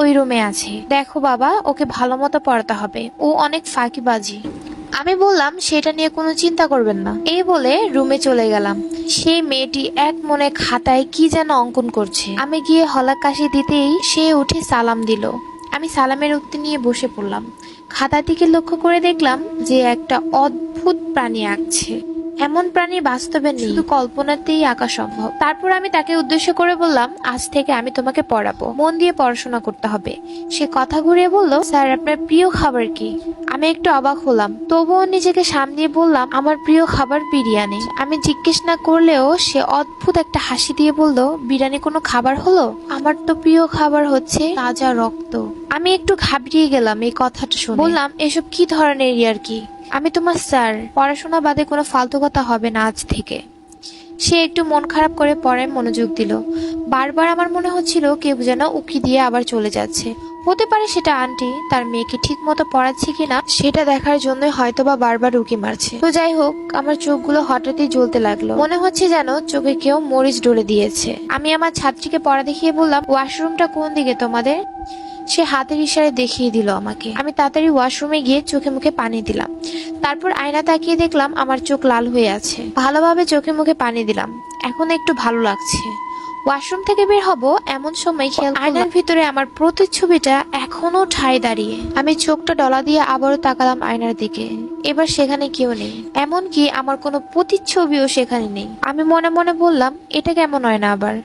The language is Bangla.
ওই রুমে আছে। দেখো বাবা, ওকে ভালো মতো পড়াতে হবে, ও অনেক ফাঁকিবাজি। আমি বললাম সেটা নিয়ে কোনো চিন্তা করবেন না। এই বলে রুমে চলে গেলাম। সেই মেয়েটি এক মনে খাতায় কি যেন অঙ্কন করছে। আমি গিয়ে হলাকাশি দিতেই সে উঠে সালাম দিল। আমি সালামের উত্তর নিয়ে বসে পড়লাম। খাতার দিকে লক্ষ্য করে দেখলাম যে একটা অদ্ভুত প্রাণী আঁকছে। এমন প্রাণী বাস্তবে নেই, শুধু কল্পনাতেই আঁকা সম্ভব। তারপর আমি তাকে উদ্দেশ্য করে বললাম, আজ থেকে আমি তোমাকে পড়াবো, মন দিয়ে পড়াশোনা করতে হবে। সে কথা ঘুরিয়ে বলল, স্যার আপনার প্রিয় খাবার কি? আমি একটু অবাক হলাম, তবুও নিজেকে সামলিয়ে বললাম, আমার প্রিয় খাবার বিরিয়ানি। আমি জিজ্ঞেস না করলেও সে অদ্ভুত একটা হাসি দিয়ে বলল, বিরিয়ানি কোনো খাবার হলো? আমার তো প্রিয় খাবার হচ্ছে তাজা রক্ত। আমি একটু ঘাবড়িয়ে গেলাম এই কথাটা শুনে। বললাম, এসব কি ধরনের ইয়ার্কি? আমি তোমার স্যার, পড়াশোনা বাদে কোনো ফালতু কথা হবে না আজ থেকে। সে একটু মন খারাপ করে পড়ায় মনোযোগ দিল। বারবার আমার মনে হচ্ছিল কেউ যেন উকি দিয়ে আবার চলে যাচ্ছে। হতে পারে সেটা আন্টি তার মেয়েকে ঠিক মতো পড়াচ্ছে কিনা সেটা দেখার জন্য হয়তোবা বারবার উকি মারছে। তো যাই হোক, আমার চোখগুলো হঠাৎই জ্বলতে লাগলো। মনে হচ্ছে যেন চোখে কেউ মরিচ ডলে দিয়েছে। আমি আমার ছাত্রীকে পড়া দেখিয়ে বললাম, ওয়াশরুমটা কোন দিকে তোমাদের? সে হাতের ইশারায় দেখিয়ে দিল আমাকে। আমি তাড়াতাড়ি ওয়াশরুমে গিয়ে চোখে মুখে পানি দিলাম। তারপর আয়না তাকিয়ে দেখলাম আমার চোখ লাল হয়ে আছে। ভালোভাবে চোখে মুখে পানি দিলাম, এখন একটু ভালো লাগছে। ওয়াশরুম থেকে বের হব এমন সময় খেয়াল আয়নার ভিতরে আমার প্রতিচ্ছবিটা এখনো ঠায় দাঁড়িয়ে। আমি চোখটা ডলা দিয়ে আবারও তাকালাম আয়নার দিকে। এবার সেখানে কেউ নেই, এমনকি আমার কোনো প্রতিচ্ছবিও সেখানে নেই। আমি মনে মনে বললাম, এটা কেমন হয় না আবার?